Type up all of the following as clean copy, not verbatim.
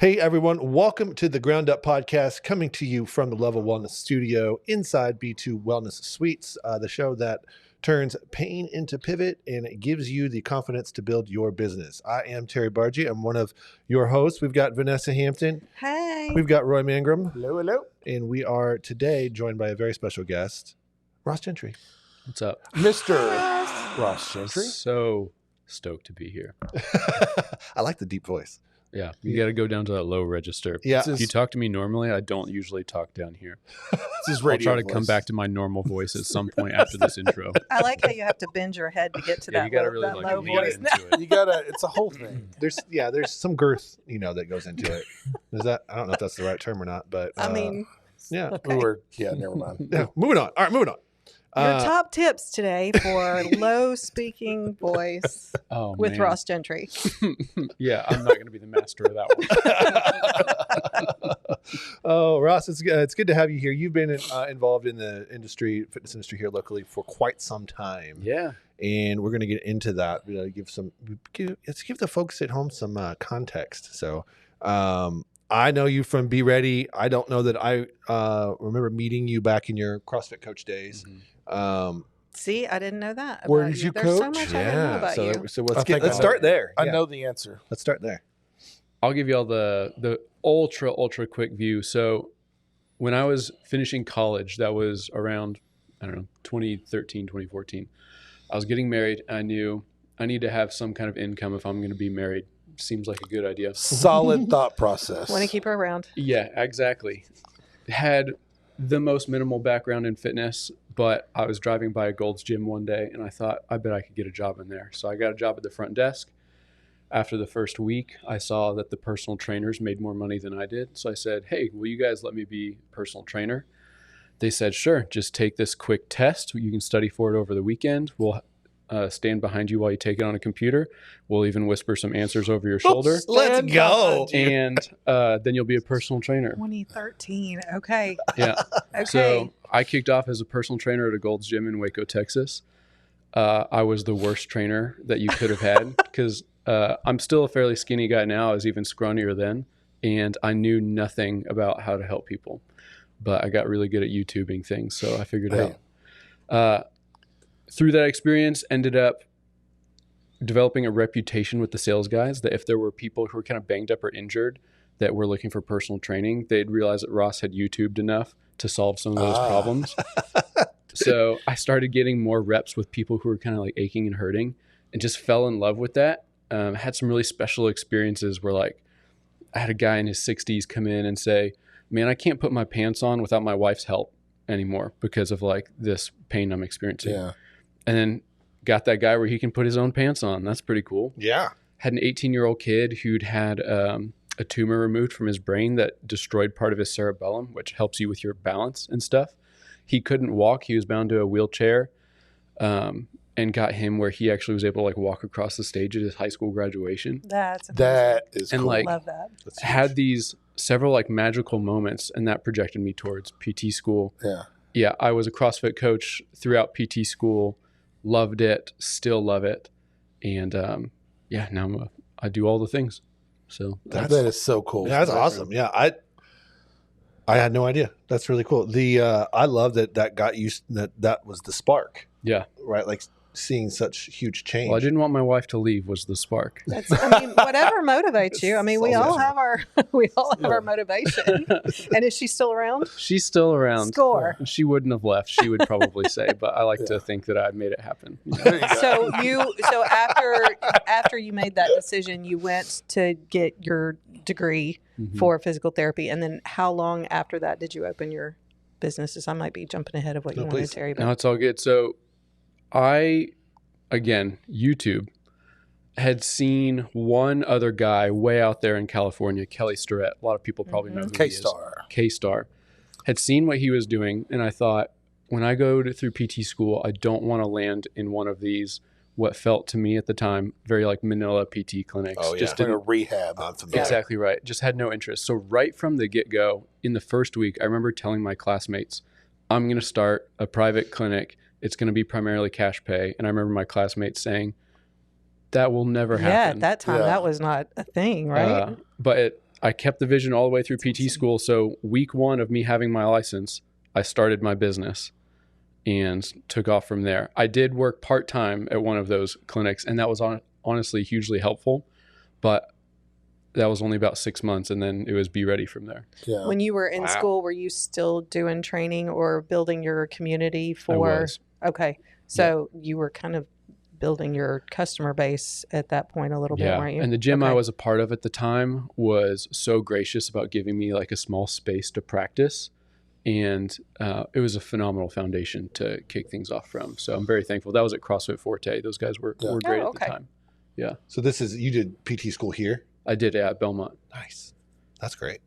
Hey, everyone. Welcome to the Ground Up Podcast, coming to you from the Level Wellness Studio inside B2 Wellness Suites, the show that turns pain into pivot and it gives you the confidence to build your business. I am Terry Barga. I'm one of your hosts. We've got Vanessa Hampton. Hey. We've got Roy Mangrum. Hello, hello. And we are today joined by a very special guest, Ross Gentry. What's up? Mr. Ross Gentry. So stoked to be here. I like the deep voice. Yeah, you got to go down to that low register. Yeah. If you talk to me normally, I don't usually talk down here. It's his I'll radio try to voice. come back to my normal voice at some point after this intro. I like how you have to bend your head to get to Yeah, that, you got to low, really that like low lean voice. into it. You gotta, it's a whole thing. There's some girth, that goes into it. Is that, I don't know if that's the right term or not, but I mean, yeah. okay. Never mind. Yeah. Moving on. All right, moving on. Your top tips today for low speaking voice with man. Ross Gentry. Yeah, I'm not going to be the master of that one. Oh, Ross, it's good to have you here. You've been involved in the fitness industry here locally for quite some time. Yeah. And we're going to get into that. Let's give the folks at home some context. So, I know you from BeReady. I don't know that I remember meeting you back in your CrossFit coach days. Mm-hmm. See, I didn't know that. Where about did you There's so coach? much I didn't know about you. So I think let's I know. start there. I Yeah. know the answer. Let's start there. I'll give you all the ultra quick view. So when I was finishing college, that was around, 2013, 2014. I was getting married. I knew I need to have some kind of income if I'm going to be married. Seems like a good idea. Solid thought process. Want to keep her around. Yeah, exactly. Had the most minimal background in fitness, but I was driving by a Gold's Gym one day and I thought, I bet I could get a job in there. So I got a job at the front desk. After the first week, I saw that the personal trainers made more money than I did. So I said, hey, will you guys let me be personal trainer? They said, sure, just take this quick test. You can study for it over the weekend. We'll stand behind you while you take it on a computer. We'll even whisper some answers over your shoulder. Let's go. And then you'll be a personal trainer. 2013. Okay. Yeah. Okay. So I kicked off as a personal trainer at a Gold's Gym in Waco, Texas. I was the worst trainer that you could have had because I'm still a fairly skinny guy now. I was even scrawnier then. And I knew nothing about how to help people. But I got really good at YouTubing things. So I figured it out. Through that experience, ended up developing a reputation with the sales guys that if there were people who were kind of banged up or injured that were looking for personal training, they'd realize that Ross had YouTubed enough to solve some of those problems. So I started getting more reps with people who were kind of like aching and hurting and just fell in love with that. Had some really special experiences where like I had a guy in his 60s come in and say, man, I can't put my pants on without my wife's help anymore because of like this pain I'm experiencing. Yeah. And then got that guy where he can put his own pants on. That's pretty cool. Yeah. Had an 18-year-old kid who'd had a tumor removed from his brain that destroyed part of his cerebellum, which helps you with your balance and stuff. He couldn't walk. He was bound to a wheelchair, and got him where he actually was able to like walk across the stage at his high school graduation. That's amazing. That is And cool. like Love that. had these several like magical moments, and that projected me towards PT school. Yeah, I was a CrossFit coach throughout PT school. Loved it, still love it, and now I do all the things. So that is so cool. Yeah, that's awesome. Yeah, I had no idea. That's really cool. I love that got you. That was the spark. Yeah, Right, like seeing such huge change. well, I didn't want my wife to leave was the spark. That's, whatever motivates you. I mean, we all have our motivation. And is she still around? She's still around. Score. She wouldn't have left. She would probably say, but I like to think that I made it happen. There you go. So after you made that decision, you went to get your degree for physical therapy, and then how long after that did you open your businesses? I might be jumping ahead of what you wanted, Terry. No, it's all good. So YouTube had seen one other guy way out there in California, Kelly Starrett. A lot of people probably know who he is. K-Star. Had seen what he was doing, and I thought, when I go through PT school, I don't want to land in one of these, what felt to me at the time, very like Manila PT clinics. Oh, yeah. Just in a rehab. Exactly right. Just had no interest. So right from the get-go, in the first week, I remember telling my classmates, I'm going to start a private clinic. It's going to be primarily cash pay. And I remember my classmates saying, that will never happen. Yeah, at that time, that was not a thing, right? But I kept the vision all the way through PT school. So week 1 of me having my license, I started my business and took off from there. I did work part-time at one of those clinics, and that was honestly hugely helpful, but that was only about 6 months, and then it was BeReady from there. Yeah. When you were in school, were you still doing training or building your community for? I was. Okay. So you were kind of building your customer base at that point a little bit, weren't you? And the gym I was a part of at the time was so gracious about giving me like a small space to practice. And it was a phenomenal foundation to kick things off from. So I'm very thankful. That was at CrossFit Forte. Those guys were great at the time. Yeah. So you did PT school here? I did at Belmont. Nice. That's great.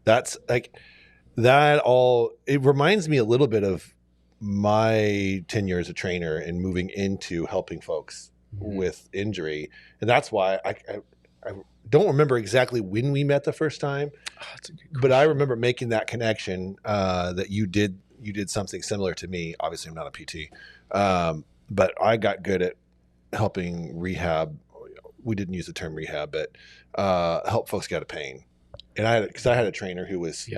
That's like it reminds me a little bit of my tenure as a trainer and moving into helping folks with injury. And that's why I don't remember exactly when we met the first time, but I remember making that connection that you did something similar to me. Obviously I'm not a PT, but I got good at helping rehab. We didn't use the term rehab, but help folks get out of pain. And because I had a trainer who was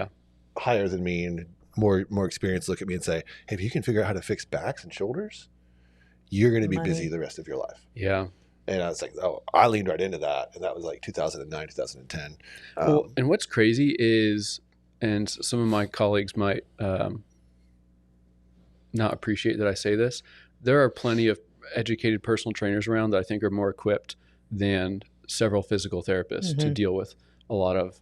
higher than me and more experienced, look at me and say, hey, if you can figure out how to fix backs and shoulders, you're going to be busy the rest of your life. Yeah. And I was like, oh, I leaned right into that. And that was like 2009, 2010. Well, and what's crazy is, and some of my colleagues might not appreciate that I say this, there are plenty of educated personal trainers around that I think are more equipped than several physical therapists to deal with a lot of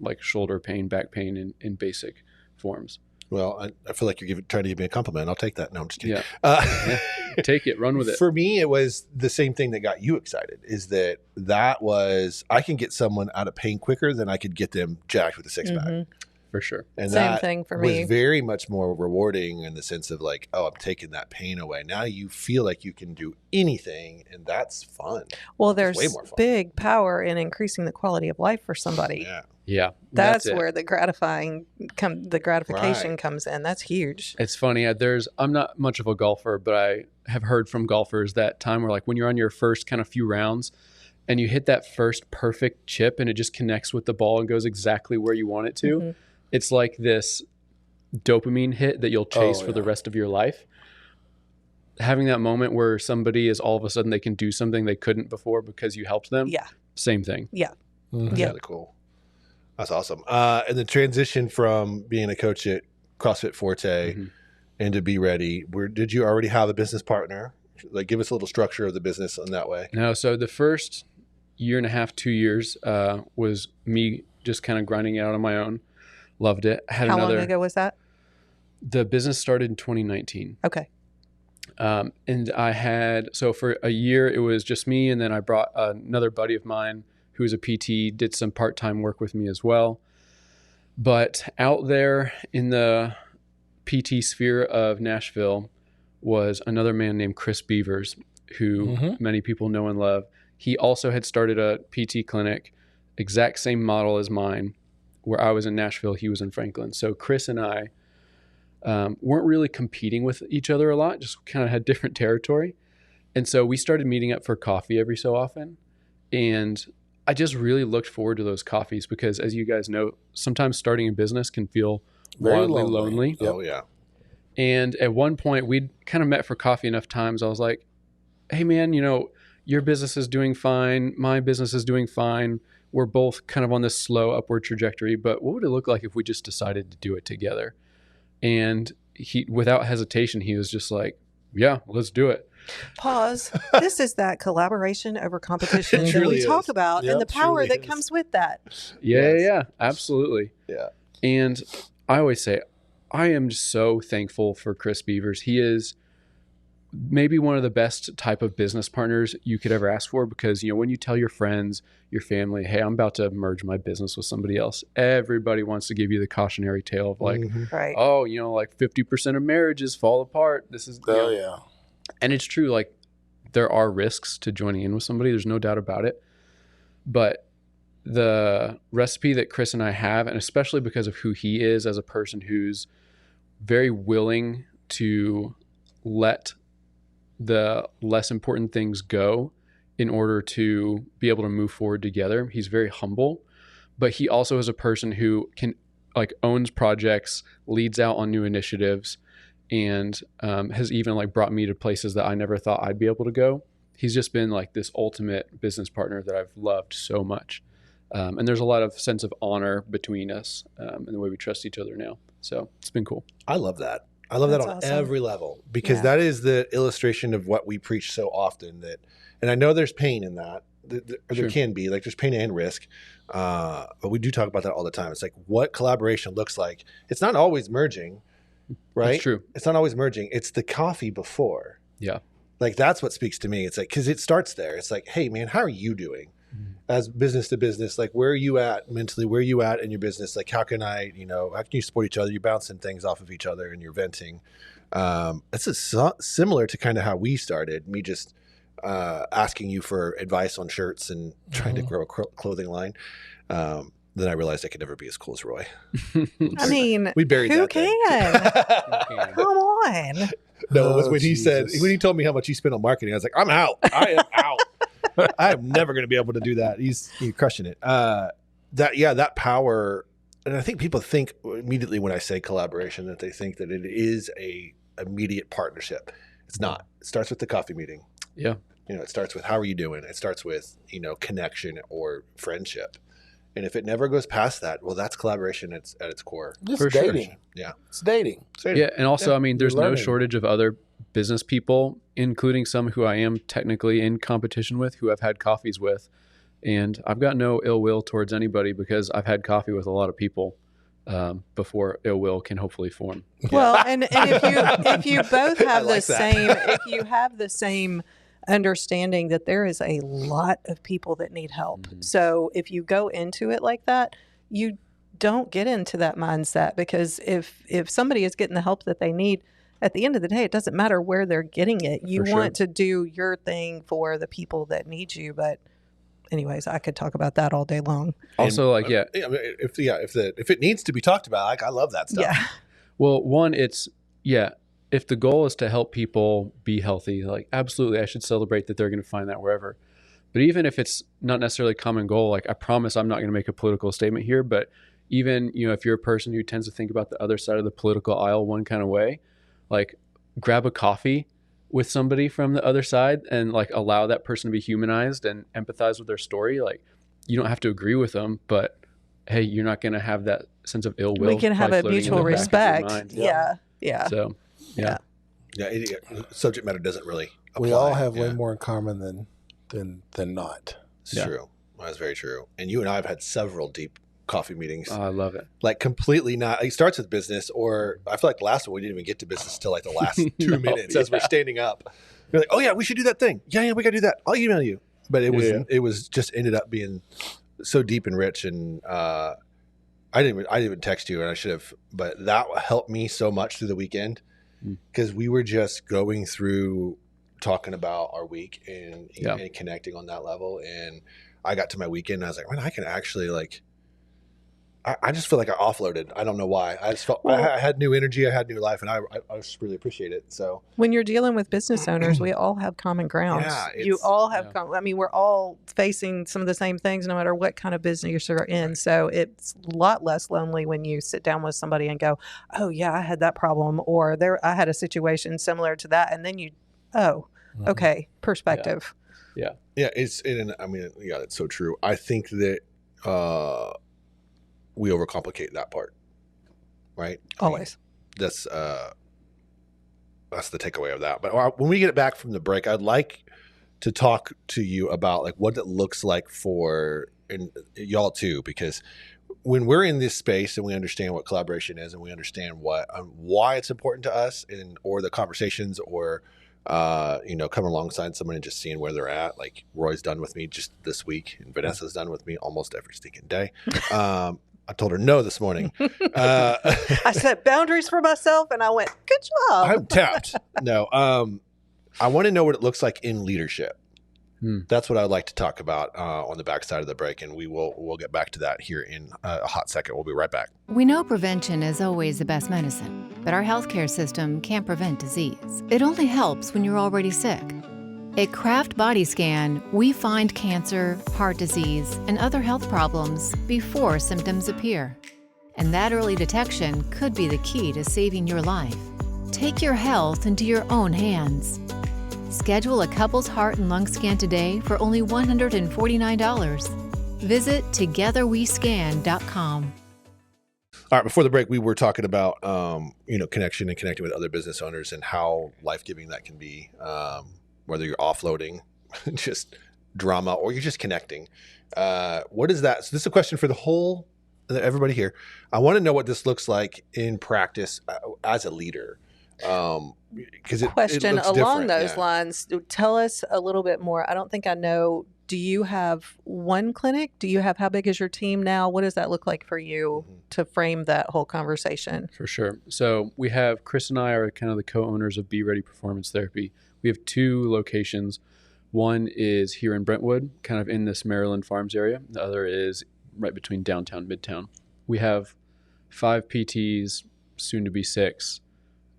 like shoulder pain, back pain in basic forms. Well, I feel like you're trying to give me a compliment. I'll take that. No, I'm just kidding. Yeah. Take it, run with it. For me, it was the same thing that got you excited, is that was, I can get someone out of pain quicker than I could get them jacked with a six pack. For sure. And same thing for me. Was very much more rewarding in the sense of like, oh, I'm taking that pain away. Now you feel like you can do anything, and that's fun. Well, there's way more fun. Big power in increasing the quality of life for somebody. Yeah. That's where the gratification comes in. That's huge. It's funny. I'm not much of a golfer, but I have heard from golfers that time where like when you're on your first kind of few rounds and you hit that first perfect chip and it just connects with the ball and goes exactly where you want it to. It's like this dopamine hit that you'll chase for the rest of your life. Having that moment where somebody is all of a sudden they can do something they couldn't before because you helped them. Yeah. Same thing. Yeah. That's really cool. That's awesome. And the transition from being a coach at CrossFit Forte into BeReady, did you already have a business partner? Like, give us a little structure of the business in that way. No. So the first year and a half, 2 years was me just kind of grinding it out on my own. Loved it. How long ago was that? The business started in 2019. Okay. And so for a year, it was just me. And then I brought another buddy of mine who was a PT, did some part-time work with me as well. But out there in the PT sphere of Nashville was another man named Chris Beavers, who many people know and love. He also had started a PT clinic, exact same model as mine, where I was in Nashville, he was in Franklin. So Chris and I weren't really competing with each other a lot, just kind of had different territory. And so we started meeting up for coffee every so often. And I just really looked forward to those coffees because, as you guys know, sometimes starting a business can feel wildly lonely. Oh, yeah. And at one point, we'd kind of met for coffee enough times. I was like, hey, man, your business is doing fine. My business is doing fine. We're both kind of on this slow upward trajectory, but what would it look like if we just decided to do it together? And he, without hesitation, he was just like, yeah, let's do it. Pause. This is that collaboration over competition that we talk about and the power that comes with that. Yeah, absolutely. Yeah. And I always say, I am just so thankful for Chris Beavers. He is maybe one of the best type of business partners you could ever ask for because, when you tell your friends, your family, hey, I'm about to merge my business with somebody else, everybody wants to give you the cautionary tale of like, oh, like 50% of marriages fall apart. This is, and it's true. Like there are risks to joining in with somebody. There's no doubt about it. But the recipe that Chris and I have, and especially because of who he is as a person who's very willing to let the less important things go in order to be able to move forward together. He's very humble, but he also is a person who can like owns projects, leads out on new initiatives, and has even like brought me to places that I never thought I'd be able to go. He's just been like this ultimate business partner that I've loved so much. And there's a lot of sense of honor between us and the way we trust each other now. So it's been cool. I love that. I love that on awesome. every level, because that is the illustration of what we preach so often. That, and I know there's pain in that. There can be, like, there's pain and risk, but we do talk about that all the time. It's like what collaboration looks like. It's not always merging, right? That's true. It's not always merging. It's the coffee before. Yeah. Like, that's what speaks to me. It's like, because it starts there. It's like, hey, man, how are you doing as business to business? Like, where are you at mentally? Where are you at in your business? Like, how can how can you support each other? You're bouncing things off of each other and you're venting. It's similar to kind of how we started. Me just asking you for advice on shirts and trying to grow a clothing line. Then I realized I could never be as cool as Roy. I mean, we buried who that thing. can? Come on. No, it was when Jesus. he told me how much he spent on marketing, I was like, I'm out. I am out. I am never going to be able to do that. He's crushing it. That power. And I think people think immediately when I say collaboration that they think that it is a immediate partnership. It's not. It starts with the coffee meeting. Yeah. It starts with, how are you doing? It starts with, connection or friendship. And if it never goes past that, well, that's collaboration at its core. It's For sure. dating. Yeah. It's dating. Yeah. And also, I mean, there's no learning. shortage of other business people, including some who I am technically in competition with, who I've had coffees with. And I've got no ill will towards anybody because I've had coffee with a lot of people before ill will can hopefully form. Well, and if you both have like the that. same, if you have the same understanding that there is a lot of people that need help. So if you go into it like that, you don't get into that mindset, because if somebody is getting the help that they need, at the end of the day, it doesn't matter where they're getting it. You For sure. want to do your thing for the people that need you. But anyways, I could talk about that all day long. Also, I mean, if it needs to be talked about, like, I love that stuff. Yeah. Well, one, if the goal is to help people be healthy, like, absolutely, I should celebrate that they're going to find that wherever. But even if it's not necessarily a common goal, like, I promise I'm not going to make a political statement here, but even, if you're a person who tends to think about the other side of the political aisle one kind of way, like, grab a coffee with somebody from the other side and, like, allow that person to be humanized and empathize with their story. Like, you don't have to agree with them, but hey, you're not going to have that sense of ill will. We can have a probably floating in mutual the back of your respect. mind. Yeah. So, yeah. Subject matter doesn't really apply. We all have way more in common than not. It's true. That's very true. And you and I have had several deep coffee meetings. Oh, I love it. Like, completely not. It starts with business, or I feel like the last one we didn't even get to business till like the last 2 minutes as we're standing up. We're like, oh yeah, we should do that thing. Yeah, we got to do that. I'll email you. But it was just ended up being so deep and rich, and I didn't even text you, and I should have. But that helped me so much through the weekend, because we were just going through talking about our week and connecting on that level. And I got to my weekend and I was like, man, I can actually, like, I just feel like I offloaded. I don't know why. I just felt I had new energy. I had new life, and I just really appreciate it. So when you're dealing with business owners, we all have common ground. Yeah, you all have, I mean, we're all facing some of the same things, no matter what kind of business you're in. Right. So it's a lot less lonely when you sit down with somebody and go, oh yeah, I had that problem, or I had a situation similar to that. And then okay, perspective. Yeah. It's so true. I think that, we overcomplicate that part, right? Always. That's the takeaway of that. But when we get back from the break, I'd like to talk to you about, like, what it looks like for y'all too, because when we're in this space and we understand what collaboration is, and we understand why it's important to us, or the conversations, or coming alongside someone and just seeing where they're at. Like, Roy's done with me just this week, and Vanessa's done with me almost every stinking day. I told her no this morning. I set boundaries for myself, and I went, good job. I'm tapped. No, I want to know what it looks like in leadership. That's what I'd like to talk about on the backside of the break, and we'll get back to that here in a hot second. We'll be right back. We know prevention is always the best medicine, but our healthcare system can't prevent disease. It only helps when you're already sick. At Kraft Body Scan, we find cancer, heart disease, and other health problems before symptoms appear. And that early detection could be the key to saving your life. Take your health into your own hands. Schedule a couple's heart and lung scan today for only $149. Visit togetherwescan.com. All right, before the break, we were talking about, connection and connecting with other business owners and how life-giving that can be, whether you're offloading just drama or you're just connecting. What is that? So this is a question for everybody here. I want to know what this looks like in practice as a leader. Because Question along those lines. Tell us a little bit more. I don't think I know. Do you have one clinic? How big is your team now? What does that look like for you to frame that whole conversation? For sure. So we have, Chris and I are kind of the co-owners of BeReady Performance Therapy. We have 2 locations. One is here in Brentwood, kind of in this Maryland Farms area. The other is right between downtown and midtown. We have 5 PTs, soon to be 6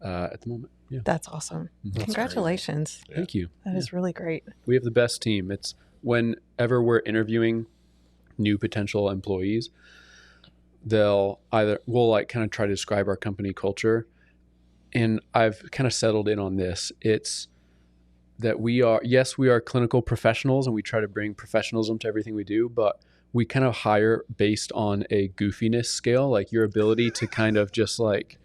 at the moment. Yeah. That's awesome. Mm-hmm. Congratulations. Thank you. That is really great. We have the best team. It's whenever we're interviewing new potential employees, we'll like kind of try to describe our company culture. And I've kind of settled in on this. It's that we are clinical professionals and we try to bring professionalism to everything we do, but we kind of hire based on a goofiness scale, like your ability to kind of just like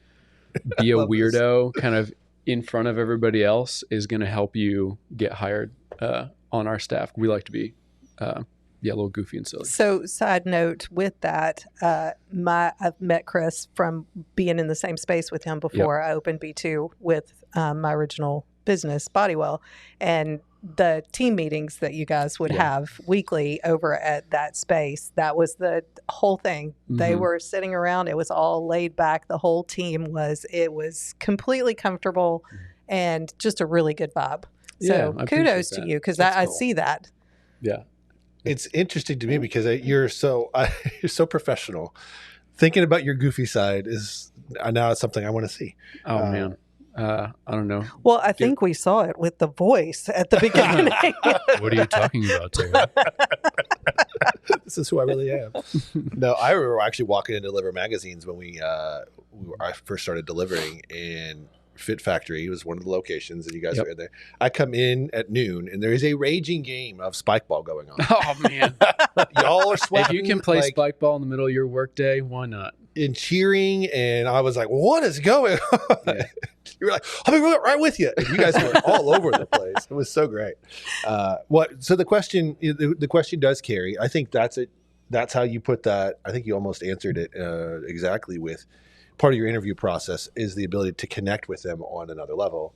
be a weirdo kind of in front of everybody else is going to help you get hired on our staff. We like to be a little goofy and silly. So side note with that, I've met Chris from being in the same space with him before. Yep. I opened B2 with my original business, Bodywell, and the team meetings that you guys would have weekly over at that space, that was the whole thing. Mm-hmm. They were sitting around. It was all laid back. The whole team was completely comfortable and just a really good vibe. So kudos to you, because I see that. Yeah. It's interesting to me because you're so professional. Thinking about your goofy side is now something I want to see. Oh, man. I don't know. Well, I think we saw it with the voice at the beginning. What are you talking about, Terry? This is who I really am. No, I remember actually walking in to deliver magazines when I first started delivering, and Fit Factory was one of the locations, and you guys were in there. I come in at noon, and there is a raging game of spike ball going on. Oh, man. Y'all are sweating. If you can play spike ball in the middle of your workday, why not? And cheering, and I was like, what is going on? Yeah. You were like, I'll be right with you. And you guys were all over the place. It was so great. So the question does carry. I think that's it. That's how you put that. I think you almost answered it exactly with part of your interview process is the ability to connect with them on another level,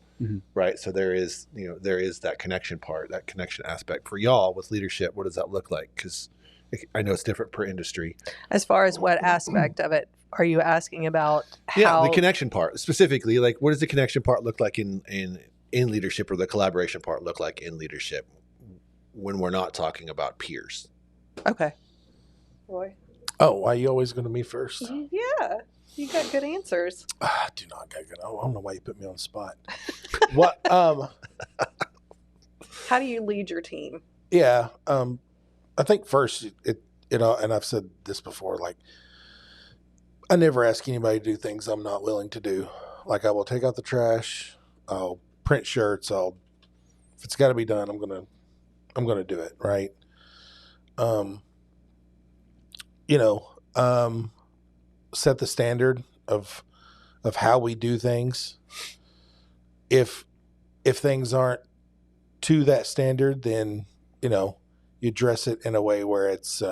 right? So there is that connection part, that connection aspect for y'all with leadership. What does that look like? Because I know it's different per industry. As far as what aspect of it are you asking about? The connection part specifically. Like, what does the connection part look like in leadership, or the collaboration part look like in leadership when we're not talking about peers? Okay, Roy. Oh, why are you always going to me first? Yeah, you got good answers. I do not got good. I don't know why you put me on the spot. What? How do you lead your team? Yeah. I think first, and I've said this before, like, I never ask anybody to do things I'm not willing to do. Like, I will take out the trash, I'll print shirts, if it's got to be done, I'm gonna do it, right? Set the standard of how we do things. If things aren't to that standard, then you dress it in a way where it's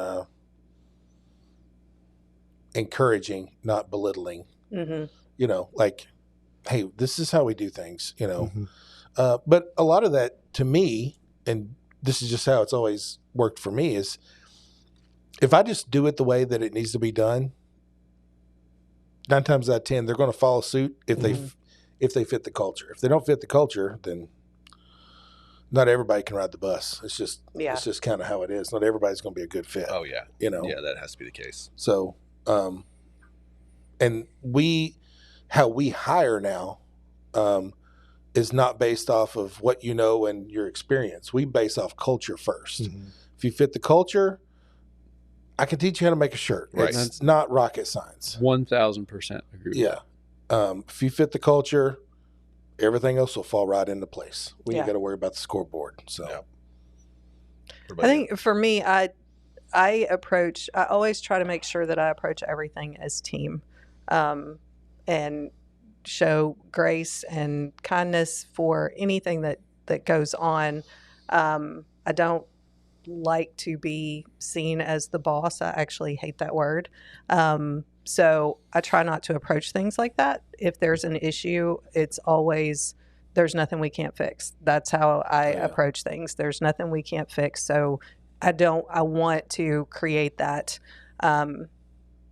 encouraging, not belittling. Mm-hmm. Like, hey, this is how we do things. But a lot of that, to me, and this is just how it's always worked for me, is if I just do it the way that it needs to be done, 9 times out of 10, they're going to follow suit if they fit the culture. If they don't fit the culture, then not everybody can ride the bus. It's just kind of how it is. Not everybody's going to be a good fit. Oh yeah. Yeah, that has to be the case. So, and how we hire now, is not based off of what you know and your experience. We base off culture first. Mm-hmm. If you fit the culture, I can teach you how to make a shirt. Right. It's not rocket science. 1000% agree with that. If you fit the culture, everything else will fall right into place. We ain't Yeah. got to worry about the scoreboard. So Yeah. I think for me, I always try to make sure that I approach everything as team, and show grace and kindness for anything that goes on. I don't like to be seen as the boss. I actually hate that word. So I try not to approach things like that. If there's an issue, it's always, there's nothing we can't fix. That's how I approach things. There's nothing we can't fix. So I want to create that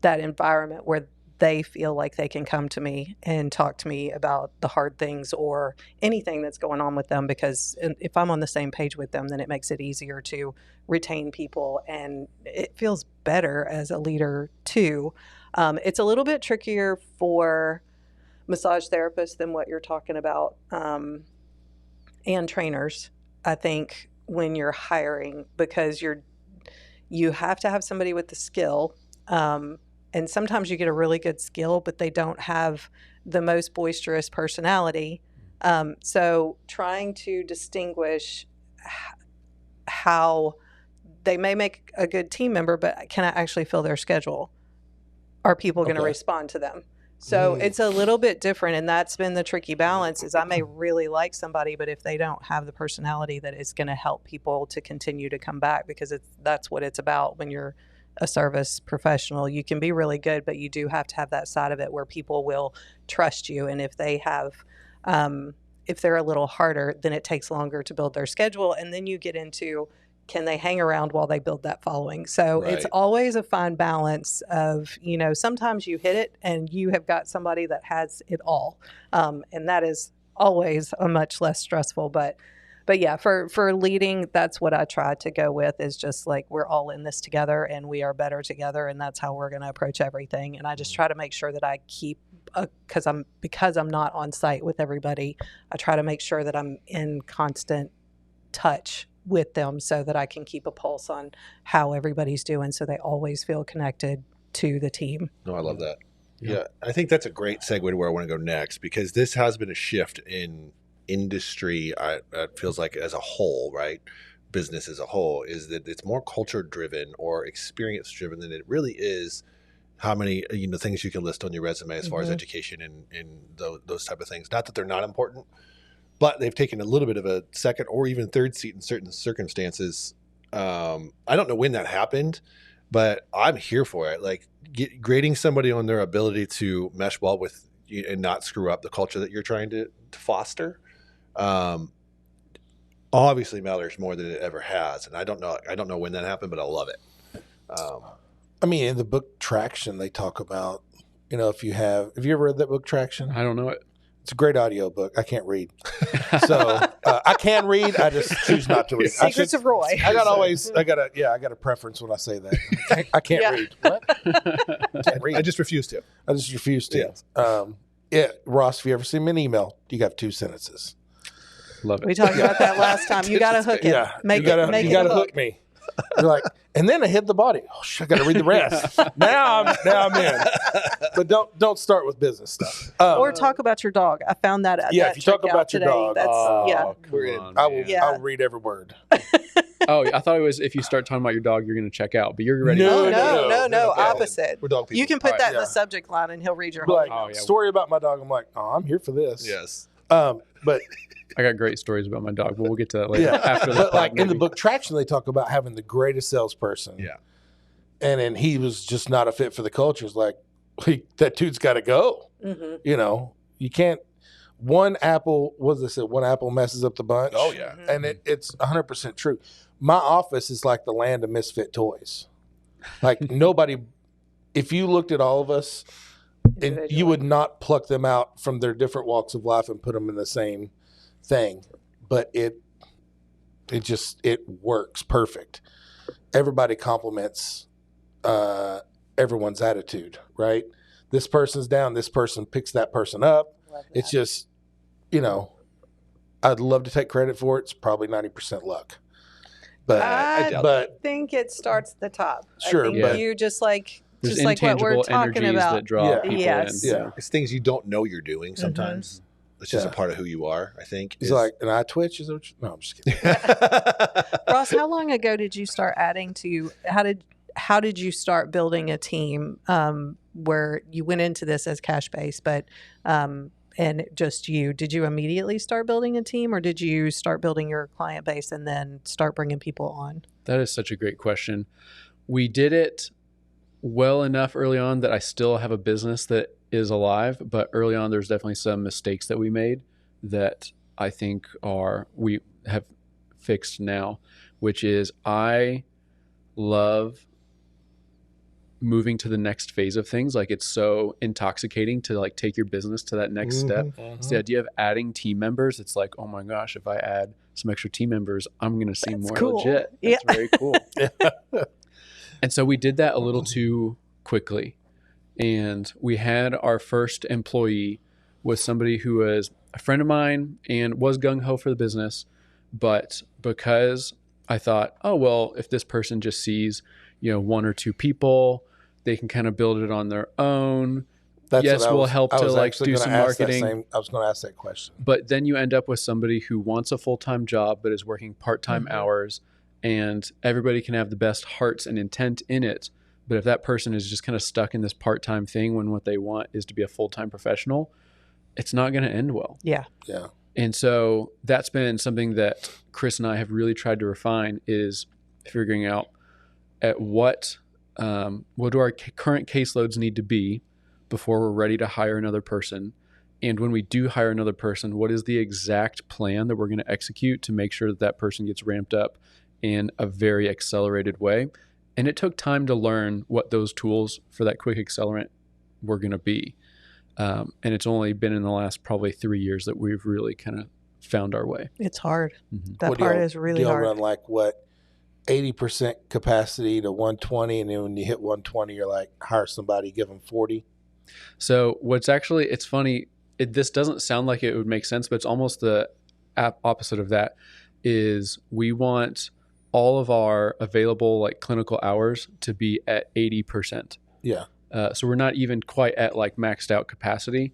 environment where they feel like they can come to me and talk to me about the hard things or anything that's going on with them, because if I'm on the same page with them, then it makes it easier to retain people, and it feels better as a leader too. It's a little bit trickier for massage therapists than what you're talking about, and trainers, I think, when you're hiring, because you have to have somebody with the skill. And sometimes you get a really good skill, but they don't have the most boisterous personality. So trying to distinguish how they may make a good team member, but can I actually fill their schedule? Are people going to respond to them? So it's a little bit different, and that's been the tricky balance. Is I may really like somebody, but if they don't have the personality that is going to help people to continue to come back, because that's what it's about when you're a service professional. You can be really good, but you do have to have that side of it where people will trust you. And if they have, if they're a little harder, then it takes longer to build their schedule. And then you get into, can they hang around while they build that following? So it's always a fine balance of, sometimes you hit it and you have got somebody that has it all. And that is always a much less stressful, but yeah, for leading, that's what I try to go with, is just like, we're all in this together and we are better together, and that's how we're going to approach everything. And I just try to make sure that I keep, because I'm not on site with everybody, I try to make sure that I'm in constant touch with them so that I can keep a pulse on how everybody's doing, so they always feel connected to the team. No, I love that. Yeah, I think that's a great segue to where I want to go next, because this has been a shift in industry. It feels like as a whole, right? Business as a whole, is that it's more culture driven or experience driven than it really is how many things you can list on your resume as far as education and those type of things. Not that they're not important, but they've taken a little bit of a second or even third seat in certain circumstances. I don't know when that happened, but I'm here for it. Like grading somebody on their ability to mesh well with and not screw up the culture that you're trying to foster, obviously matters more than it ever has. And I don't know when that happened, but I love it. I mean, in the book Traction, they talk about, have you ever read that book Traction? I don't know it. It's a great audio book. I can't read. So I can read. I just choose not to read. Secrets of Roy. I got a preference when I say that. I can't read. What? Can't read. I just refuse to. Yeah. Ross, if you ever send me an email, you got 2 sentences. Love it. We talked about that last time. You got to hook it. Yeah. You got to hook me. You're like, and then I hit the body. Oh, I got to read the rest. now I'm in. But don't start with business stuff. Or talk about your dog. I found that. Yeah, if you talk about your dog, I'll read every word. Oh, I thought it was if you start talking about your dog, you're going to check out, but you're ready. No, opposite. We're dog people. You can put that in the subject line and he'll read your whole story about my dog. I'm like, I'm here for this. Yes. But I got great stories about my dog, but we'll get to that later. Yeah. After the But in the book Traction, they talk about having the greatest salesperson. Yeah. And then he was just not a fit for the culture. It's like, that dude's got to go. Mm-hmm. You can't. One apple messes up the bunch. Oh, yeah. And it's 100% true. My office is like the land of misfit toys. Like nobody, if you looked at all of us, and you would not pluck them out from their different walks of life and put them in the same thing. But it works perfect. Everybody compliments everyone's attitude, right? This person's down, this person picks that person up. It's just, I'd love to take credit for it. It's probably 90% luck. But I think it starts at the top. Sure, I think but you just there's like what we're intangible talking energies about. that draw people Yes. in. Yeah. It's things you don't know you're doing sometimes. It's just a part of who you are, I think. It's like an eye twitch. Is what no, I'm just kidding. Ross, how long ago did you start adding to? How did you start building a team where you went into this as cash based, but and just you? Did you immediately start building a team, or did you start building your client base and then start bringing people on? That is such a great question. We did it well enough early on that I still have a business that is alive, but early on there's definitely some mistakes that we made that I think we have fixed now, which is I love moving to the next phase of things. Like, it's so intoxicating to like take your business to that next step. It's the idea of adding team members. It's like, oh my gosh, if I add some extra team members, I'm going to seem more legit. That's very cool. And so we did that a little too quickly. And we had our first employee was somebody who was a friend of mine and was gung-ho for the business. But because I thought, oh, well, if this person just sees, one or two people, they can kind of build it on their own. We'll help to like do some marketing. I was going to ask that question. But then you end up with somebody who wants a full-time job but is working part-time hours, and everybody can have the best hearts and intent in it. But if that person is just kind of stuck in this part-time thing when what they want is to be a full-time professional, it's not going to end well. Yeah. Yeah. And so that's been something that Chris and I have really tried to refine, is figuring out at what do our current caseloads need to be before we're ready to hire another person. And when we do hire another person, what is the exact plan that we're going to execute to make sure that that person gets ramped up in a very accelerated way. And it took time to learn what those tools for that quick accelerant were going to be. And it's only been in the last probably 3 years that we've really kind of found our way. It's hard. That part is really hard. Do y'all run like what, 80% capacity to 120, and then when you hit 120, you're like, hire somebody, give them 40? So it's funny, this doesn't sound like it would make sense, but it's almost the opposite of that. Is we want all of our available like clinical hours to be at 80%. Yeah. So we're not even quite at like maxed out capacity.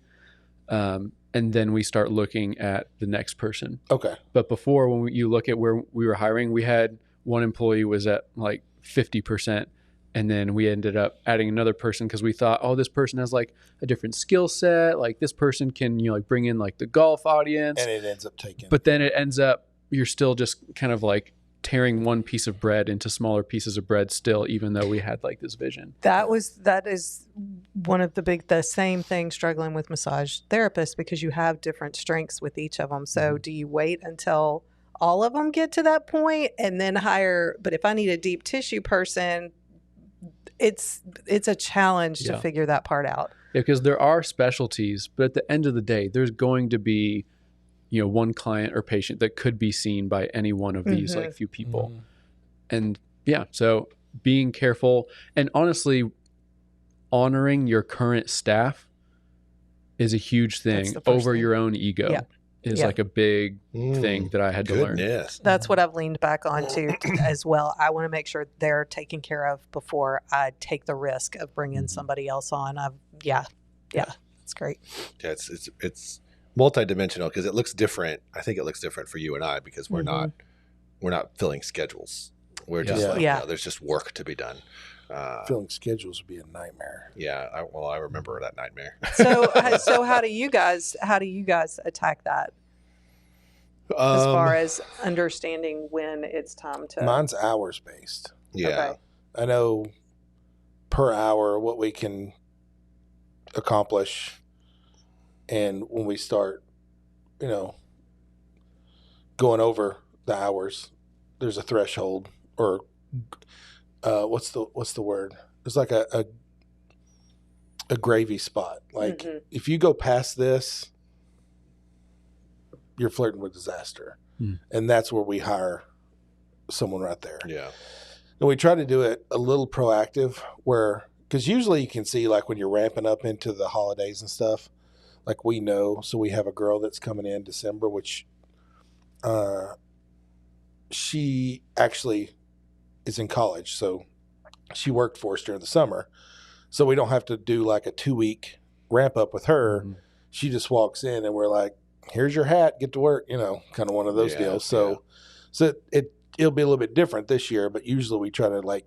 And then we start looking at the next person. Okay. But before, when you look at where we were hiring, we had one employee was at like 50%. And then we ended up adding another person because we thought, oh, this person has like a different skill set. Like this person can, like bring in like the golf audience. And it ends up taking. But then it ends up, you're still just kind of like tearing one piece of bread into smaller pieces of bread still, even though we had like this vision. That is one of the same thing struggling with massage therapists, because you have different strengths with each of them. So do you wait until all of them get to that point and then hire? But if I need a deep tissue person, it's a challenge to figure that part out. Yeah, because there are specialties, but at the end of the day, there's going to be, one client or patient that could be seen by any one of these like few people. And so being careful and honestly honoring your current staff is a huge thing over your own ego. Is like a big thing that I had to learn. That's what I've leaned back on to as well. I want to make sure they're taken care of before I take the risk of bringing somebody else on. It's great. Yeah, it's multidimensional because it looks different. I think it looks different for you and I because we're not filling schedules. We're just there's just work to be done. Filling schedules would be a nightmare. Yeah, I remember that nightmare. So how do you guys attack that? As far as understanding when it's time to. Mine's hours based. Yeah, okay. I know per hour what we can accomplish, and when we start, going over the hours, there's a threshold or. What's the word? There's like a gravy spot. Like if you go past this, you're flirting with disaster. And that's where we hire someone right there. Yeah. And we try to do it a little proactive because usually you can see like when you're ramping up into the holidays and stuff, like we know, so we have a girl that's coming in December, which she actually is in college, so she worked for us during the summer. So we don't have to do like a 2-week ramp up with her. Mm-hmm. She just walks in and we're like, here's your hat, get to work, kind of one of those deals. So it'll be a little bit different this year, but usually we try to like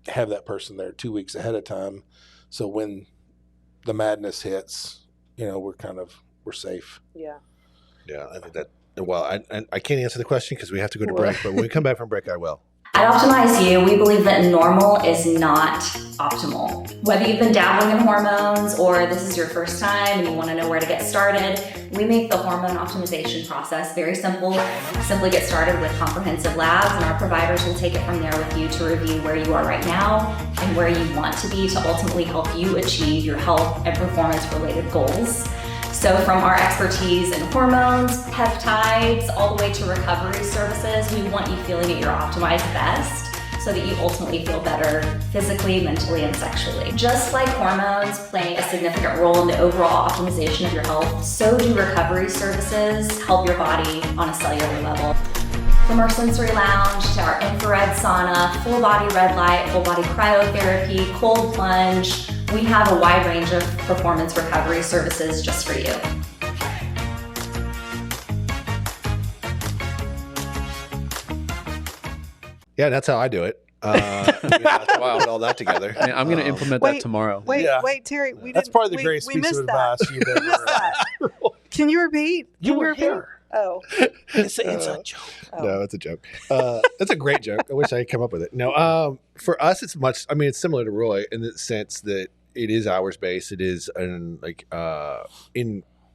have that person there 2 weeks ahead of time. So when the madness hits, we're safe. Yeah. Yeah. I think that, well, I can't answer the question because we have to go to break, but when we come back from break, I will. At OptimizeU, we believe that normal is not optimal. Whether you've been dabbling in hormones or this is your first time and you want to know where to get started, we make the hormone optimization process very simple. Simply get started with comprehensive labs and our providers will take it from there with you to review where you are right now and where you want to be to ultimately help you achieve your health and performance-related goals. So from our expertise in hormones, peptides, all the way to recovery services, we want you feeling at your optimized best so that you ultimately feel better physically, mentally, and sexually. Just like hormones play a significant role in the overall optimization of your health, so do recovery services help your body on a cellular level. From our sensory lounge to our infrared sauna, full body red light, full body cryotherapy, cold plunge, we have a wide range of performance recovery services just for you. Yeah, that's how I do it. That's why I put all that together. Man, I'm going to implement that tomorrow. Wait, Terry. That's probably the greatest piece of advice you've ever heard. Can you repeat? You were here. Oh. It's an inside joke. Oh. No, it's a joke. It's a great joke. I wish I could come up with it. No, for us, it's similar to Roy in the sense that it is hours based. It is,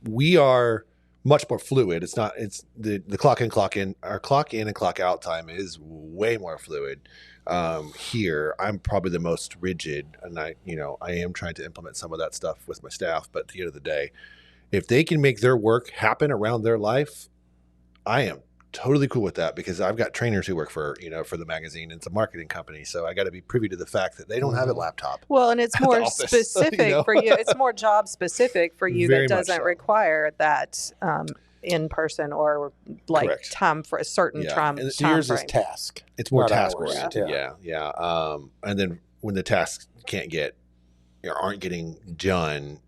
we are much more fluid. It's the clock in, clock in. Our clock in and clock out time is way more fluid. Here, I'm probably the most rigid, and I am trying to implement some of that stuff with my staff. But at the end of the day, if they can make their work happen around their life, I am totally cool with that because I've got trainers who work for the magazine and it's a marketing company. So I got to be privy to the fact that they don't have a laptop. Well, and it's more specific for you. It's more job specific for you that doesn't require that in person or like Correct. Time for a certain time. And yours is task. It's more task oriented. Yeah. And then when the tasks aren't getting done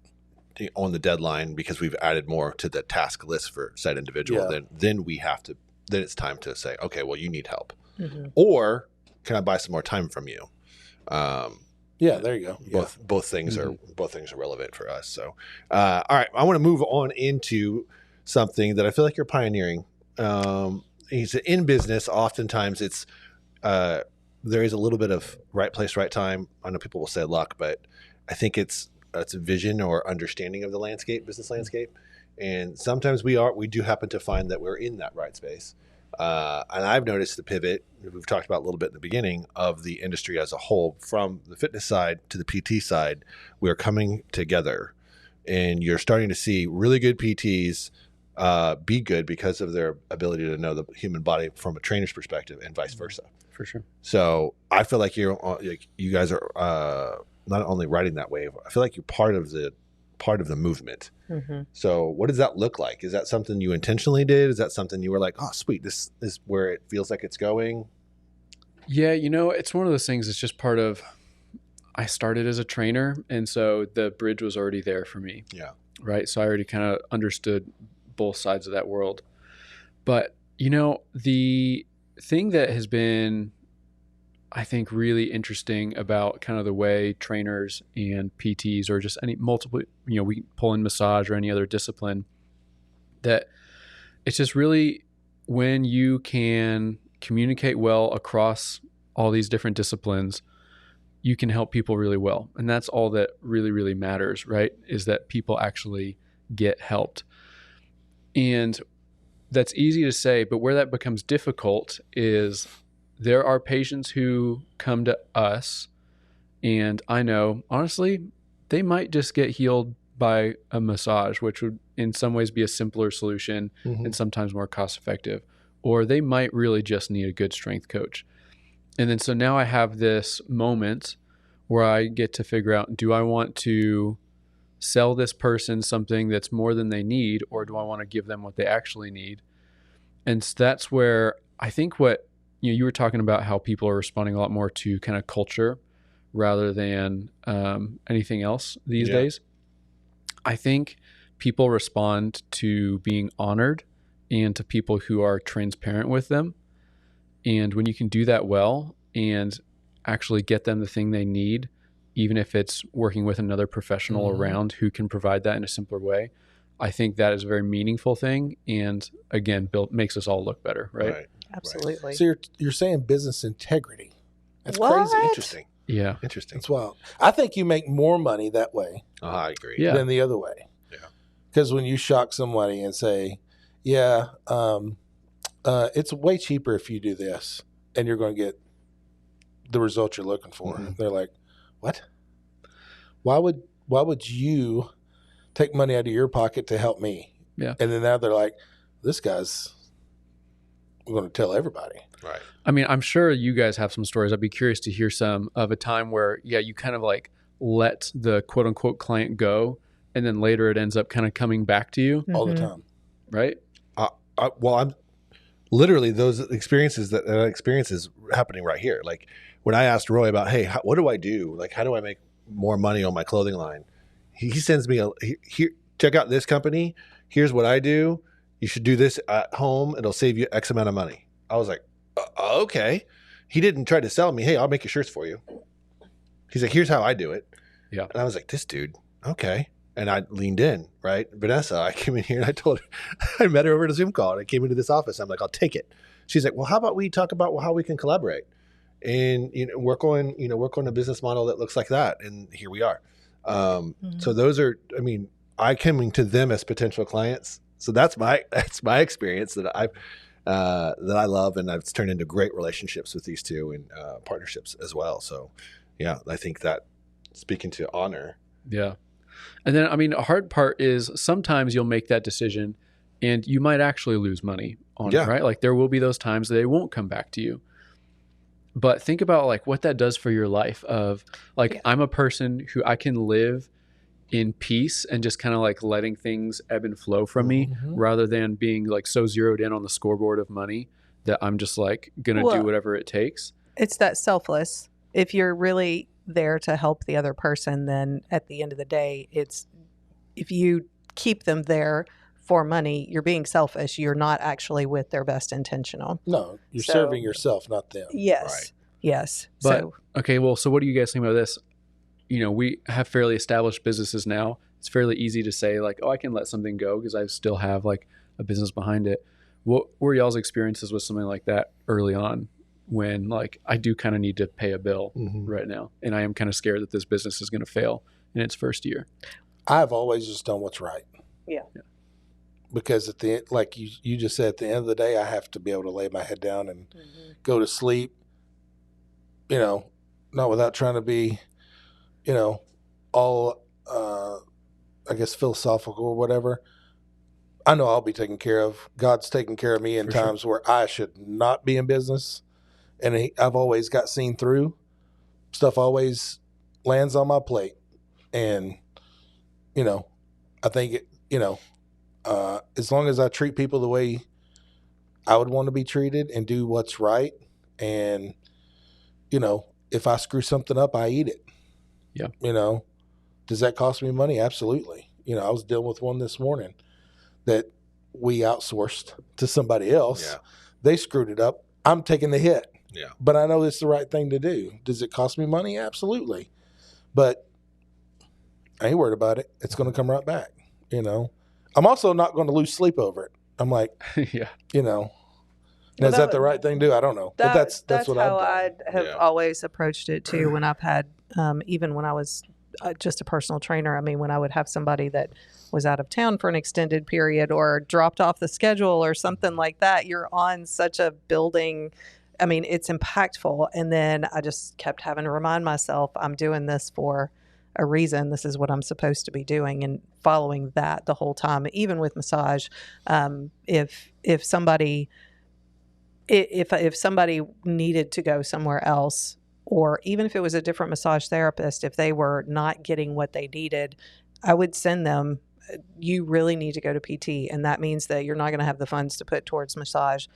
on the deadline because we've added more to the task list for said individual, then it's time to say, okay, well, you need help. Mm-hmm. Or can I buy some more time from you? There you go. Both things are relevant for us. So, all right, I want to move on into something that I feel like you're pioneering. In business, oftentimes it's there is a little bit of right place, right time. I know people will say luck, but I think it's a vision or understanding of the business landscape. And sometimes we do happen to find that we're in that right space. And I've noticed the pivot, we've talked about a little bit in the beginning, of the industry as a whole, from the fitness side to the PT side. We're coming together and you're starting to see really good PTs be good because of their ability to know the human body from a trainer's perspective and vice versa. For sure. So I feel like you guys are not only riding that wave, I feel like you're part of the movement. Mm-hmm. So what does that look like? Is that something you intentionally did? Is that something you were like, oh, sweet, this is where it feels like it's going? Yeah, it's one of those things. It's just part of, I started as a trainer. And so the bridge was already there for me. Yeah. Right. So I already kind of understood both sides of that world. But, the thing that has been, I think, really interesting about kind of the way trainers and PTs or just any multiple, we pull in massage or any other discipline, that it's just really when you can communicate well across all these different disciplines, you can help people really well. And that's all that really, really matters, right? Is that people actually get helped. And that's easy to say, but where that becomes difficult is there are patients who come to us, and I know, honestly, they might just get healed by a massage, which would in some ways be a simpler solution and sometimes more cost effective. Or they might really just need a good strength coach. And then so now I have this moment where I get to figure out, do I want to sell this person something that's more than they need, or do I want to give them what they actually need? And so that's where I think what, you were talking about how people are responding a lot more to kind of culture rather than anything else these days. I think people respond to being honored and to people who are transparent with them. And when you can do that well and actually get them the thing they need, even if it's working with another professional around who can provide that in a simpler way, I think that is a very meaningful thing. And again, makes us all look better, right? Absolutely. So you're saying business integrity. That's What? crazy. Interesting. Yeah. Interesting. That's wild. I think you make more money that way I agree. Yeah. than the other way. Yeah. Because when you shock somebody and say, it's way cheaper if you do this, and you're going to get the result you're looking for. They're like, what? Why would you take money out of your pocket to help me? Yeah. And then now they're like, this guy's going to tell everybody. Right. I mean, I'm sure you guys have some stories. I'd be curious to hear some of a time where, you kind of like let the quote unquote client go, and then later it ends up kind of coming back to you All the time. right? Well, I'm literally those experiences that experiences happening right here. Like when I asked Roy about, hey, what do I do? Like, how do I make more money on my clothing line? He sends me here. Check out this company. Here's what I do. You should do this at home. It'll save you X amount of money. I was like, okay. He didn't try to sell me, hey, I'll make your shirts for you. He's like, here's how I do it. Yeah. And I was like, this dude, okay. And I leaned in, right? Vanessa, I came in here and I told her, I met her over at a Zoom call and I came into this office. I'm like, I'll take it. She's like, well, how about we talk about how we can collaborate and, work on a business model that looks like that. And here we are. So those are, I coming to them as potential clients. So that's my experience that I love. And I've turned into great relationships with these two and partnerships as well. So yeah, I think that speaking to honor. Yeah. And then, a hard part is sometimes you'll make that decision and you might actually lose money on it, right? Like there will be those times that they won't come back to you. But think about like what that does for your life of like, I'm a person who I can live in peace and just kind of like letting things ebb and flow from me rather than being like so zeroed in on the scoreboard of money that I'm just like going to do whatever it takes. It's that selfless. If you're really there to help the other person, then at the end of the day, it's if you keep them there for money, you're being selfish. You're not actually with their best intentional. No, you're serving yourself, not them. Yes. Right. Yes. But okay, well, so what do you guys think about this? We have fairly established businesses now. It's fairly easy to say like, oh, I can let something go because I still have like a business behind it. What were y'all's experiences with something like that early on when like I do kind of need to pay a bill right now and I am kind of scared that this business is going to fail in its first year? I've always just done what's right. Yeah. Because at the end, like you just said, at the end of the day, I have to be able to lay my head down and go to sleep, not without trying to be, all, I guess, philosophical or whatever. I know I'll be taken care of. God's taking care of me in times where I should not be in business. And I've always got seen through. Stuff always lands on my plate. And, I think, as long as I treat people the way I would want to be treated and do what's right. And, if I screw something up, I eat it. Yeah. Does that cost me money? Absolutely. I was dealing with one this morning that we outsourced to somebody else. Yeah. They screwed it up. I'm taking the hit. Yeah. But I know it's the right thing to do. Does it cost me money? Absolutely. But I ain't worried about it. It's going to come right back. I'm also not going to lose sleep over it. I'm like, Yeah. Is that the right thing to do? I don't know. But that's what how I've done. I have always approached it too. When I've had, even when I was just a personal trainer, when I would have somebody that was out of town for an extended period or dropped off the schedule or something like that, you're on such a building. It's impactful. And then I just kept having to remind myself, I'm doing this for a reason. This is what I'm supposed to be doing, and following that the whole time. Even with massage, if somebody needed to go somewhere else, or even if it was a different massage therapist, if they were not getting what they needed, I would send them you really need to go to PT, and that means that you're not going to have the funds to put towards massage.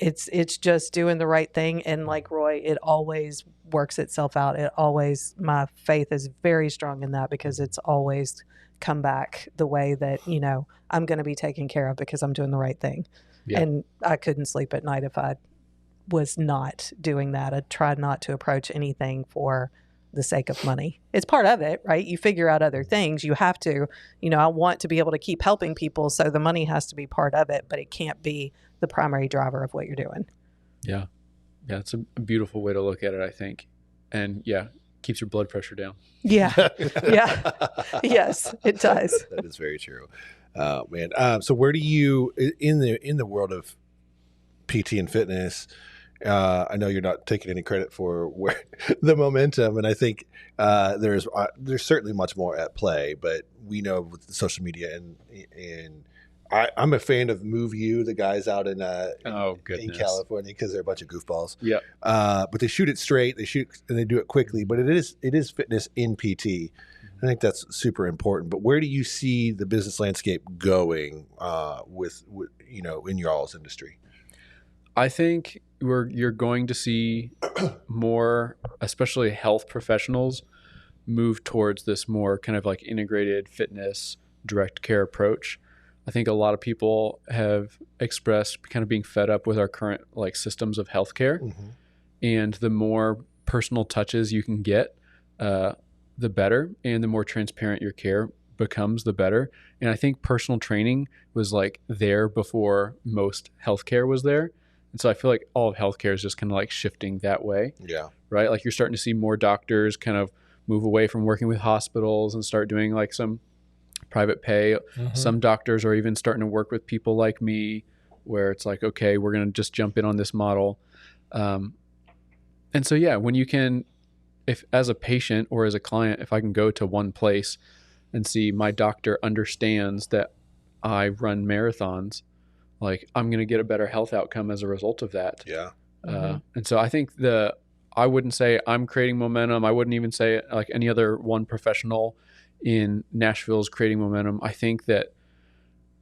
It's just doing the right thing. And like Roy, it always works itself out. My faith is very strong in that, because it's always come back the way that, I'm going to be taken care of because I'm doing the right thing. Yeah. And I couldn't sleep at night if I was not doing that. I tried not to approach anything for the sake of money. It's part of it, right? You figure out other things. You have to, I want to be able to keep helping people. So the money has to be part of it, but it can't be the primary driver of what you're doing. Yeah. Yeah. It's a beautiful way to look at it, I think. And yeah, keeps your blood pressure down. Yeah. Yeah. Yes, it does. That is very true. Man. So where do you, in the world of PT and fitness, I know you're not taking any credit for where the momentum, and I think there's certainly much more at play. But we know with social media, and I'm a fan of MoveU, the guys out in California, because they're a bunch of goofballs. Yeah. But they shoot it straight, and they do it quickly. But it is fitness in PT. I think that's super important. But where do you see the business landscape going with in your all's industry? I think you're going to see more, especially health professionals, move towards this more kind of like integrated fitness, direct care approach. I think a lot of people have expressed kind of being fed up with our current like systems of healthcare, and the more personal touches you can get, the better, and the more transparent your care becomes, the better. And I think personal training was like there before most healthcare was there. And so I feel like all of healthcare is just kind of like shifting that way. Yeah. Right. Like you're starting to see more doctors kind of move away from working with hospitals and start doing like some private pay. Some doctors are even starting to work with people like me, where it's like, okay, we're going to just jump in on this model. And so, yeah, when you can, if as a patient or as a client, if I can go to one place and see my doctor understands that I run marathons, like I'm going to get a better health outcome as a result of that. Yeah. And so I think I wouldn't say I'm creating momentum. I wouldn't even say like any other one professional in Nashville is creating momentum. I think that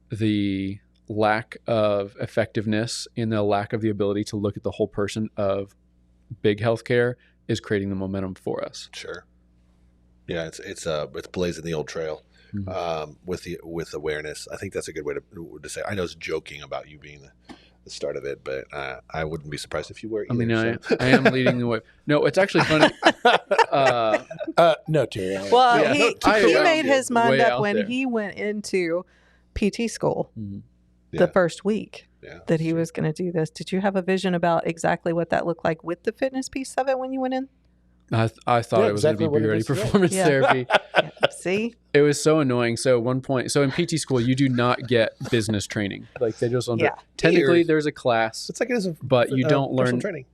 the lack of effectiveness and the lack of the ability to look at the whole person of big healthcare is creating the momentum for us. Sure. Yeah, it's blazing the old trail. With awareness. I think that's a good way to say. I know it's joking about you being the start of it, but I wouldn't be surprised if you were either. I am leading the way. No, it's actually funny. No, Terry. Well, yeah, he made his mind up when he went into PT school the first week that he was going to do this. Did you have a vision about exactly what that looked like with the fitness piece of it when you went in? I thought it was exactly going to be BeReady performance therapy. See? It was so annoying. So at one point, in PT school, you do not get business training. Like they just technically there's a class. It's like it is but you don't learn training.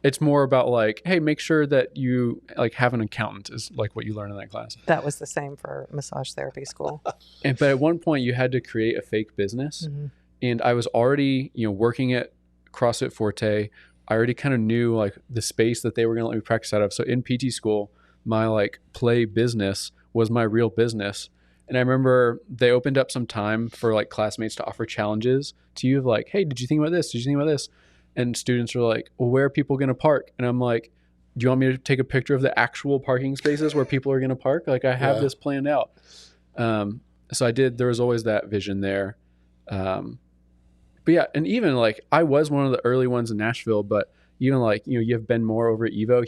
It's more about like, hey, make sure that you like have an accountant is like what you learn in that class. That was the same for massage therapy school. But at one point you had to create a fake business. And I was already, working at CrossFit Forte. I already kind of knew like the space that they were going to let me practice out of. So in PT school, my like play business was my real business. And I remember they opened up some time for like classmates to offer challenges to you of like, hey, did you think about this? Did you think about this? And students were like, well, where are people going to park? And I'm like, do you want me to take a picture of the actual parking spaces where people are going to park? Like I have this planned out. So I did, there was always that vision there. But yeah, and even like I was one of the early ones in Nashville, but even like, you have Ben Moore over at Evo.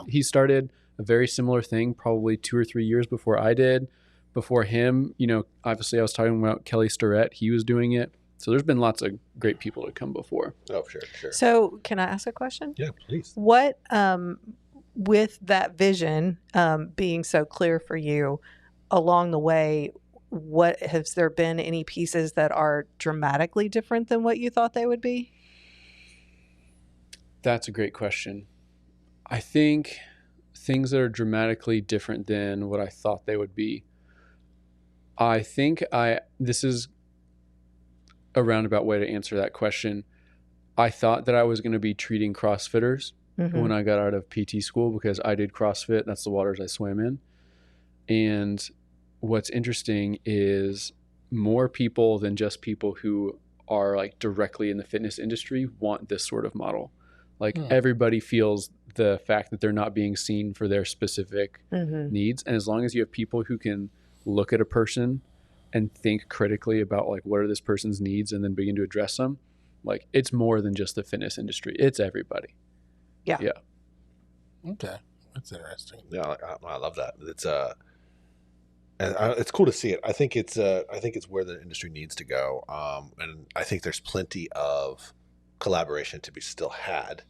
He started a very similar thing probably 2 or 3 years before I did. Before him, obviously I was talking about Kelly Starrett. He was doing it. So there's been lots of great people to come before. Oh, sure. So can I ask a question? Yeah, please. What, with that vision being so clear for you along the way, has there been any pieces that are dramatically different than what you thought they would be? That's a great question. I think things that are dramatically different than what I thought they would be. I think this is a roundabout way to answer that question. I thought that I was going to be treating CrossFitters when I got out of PT school because I did CrossFit. That's the waters I swam in. And what's interesting is more people than just people who are like directly in the fitness industry want this sort of model. Like everybody feels the fact that they're not being seen for their specific needs. And as long as you have people who can look at a person and think critically about like, what are this person's needs and then begin to address them, like it's more than just the fitness industry. It's everybody. Yeah. Okay. That's interesting. Yeah, I love that. It's cool to see it. I think it's where the industry needs to go, and I think there's plenty of collaboration to be still had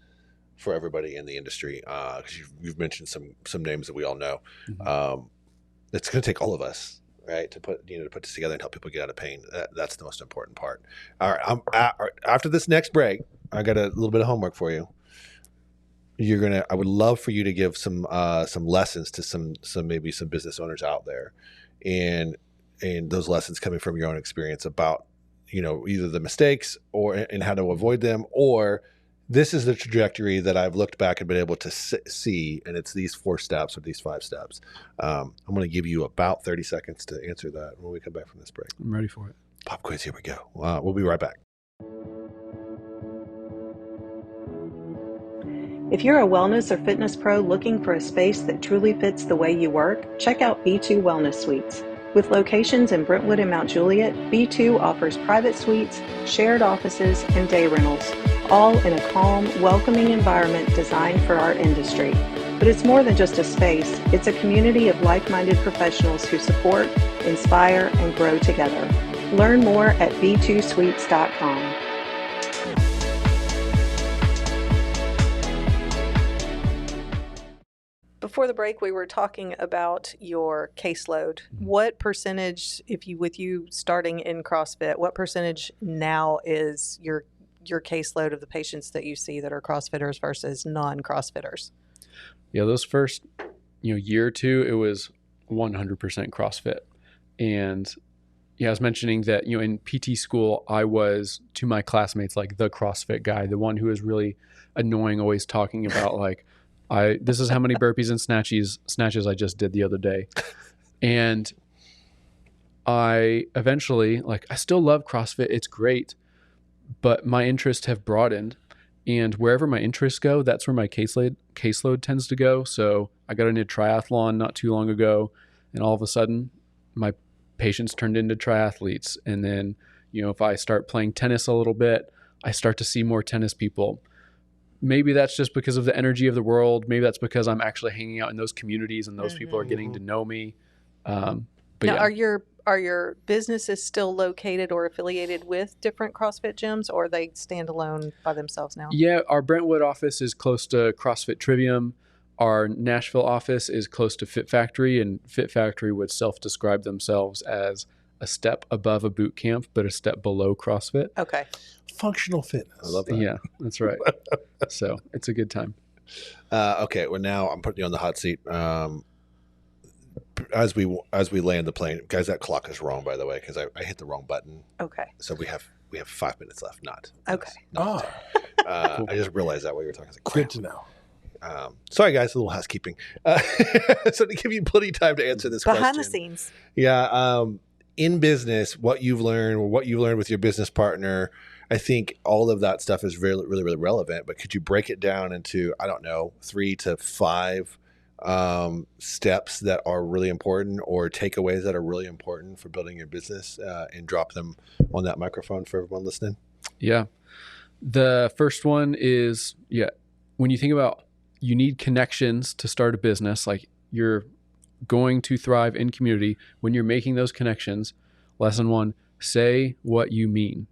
for everybody in the industry. Because you've mentioned some names that we all know. It's going to take all of us, right, to put this together and help people get out of pain. That's the most important part. All right, after this next break, I got a little bit of homework for you. I would love for you to give some lessons to some business owners out there, and those lessons coming from your own experience about, either the mistakes and how to avoid them, or this is the trajectory that I've looked back and been able to see, and it's these 4 steps or these 5 steps. I'm going to give you about 30 seconds to answer that when we come back from this break. I'm ready for it. Pop quiz, here we go. We'll be right back. If you're a wellness or fitness pro looking for a space that truly fits the way you work, check out B2 Wellness Suites. With locations in Brentwood and Mount Juliet, B2 offers private suites, shared offices, and day rentals, all in a calm, welcoming environment designed for our industry. But it's more than just a space. It's a community of like-minded professionals who support, inspire, and grow together. Learn more at b2suites.com. Before the break, we were talking about your caseload. What percentage, with you starting in CrossFit, what percentage now is your caseload of the patients that you see that are CrossFitters versus non-CrossFitters? Yeah, those first year or two, it was 100% CrossFit. And I was mentioning that in PT school, I was to my classmates like the CrossFit guy, the one who was really annoying, always talking about like, this is how many burpees and snatches I just did the other day. And I eventually, I still love CrossFit. It's great, but my interests have broadened, and wherever my interests go, that's where my caseload tends to go. So I got into a triathlon not too long ago, and all of a sudden my patients turned into triathletes. And then, if I start playing tennis a little bit, I start to see more tennis people. Maybe that's just because of the energy of the world. Maybe that's because I'm actually hanging out in those communities and those people are getting to know me. But now, are your businesses still located or affiliated with different CrossFit gyms, or are they stand alone by themselves now? Yeah, our Brentwood office is close to CrossFit Trivium. Our Nashville office is close to Fit Factory, and Fit Factory would self-describe themselves as a step above a boot camp, but a step below CrossFit. Okay. Functional fitness. I love that. Yeah, that's right. So it's a good time. Okay, well now I'm putting you on the hot seat. As we land the plane, guys, that clock is wrong, by the way, because I hit the wrong button. Okay. So we have 5 minutes left. Okay. Cool. I just realized that while you were talking. I was like, Good to know. Sorry, guys, a little housekeeping. So to give you plenty of time to answer this question. Behind the scenes. Yeah. In business, what you've learned with your business partner, I think all of that stuff is really, really, really relevant. But could you break it down into, 3 to 5 steps that are really important, or takeaways that are really important for building your business, and drop them on that microphone for everyone listening? Yeah. The first one is, when you think about, you need connections to start a business, like you're going to thrive in community. When you're making those connections, lesson 1, say what you mean.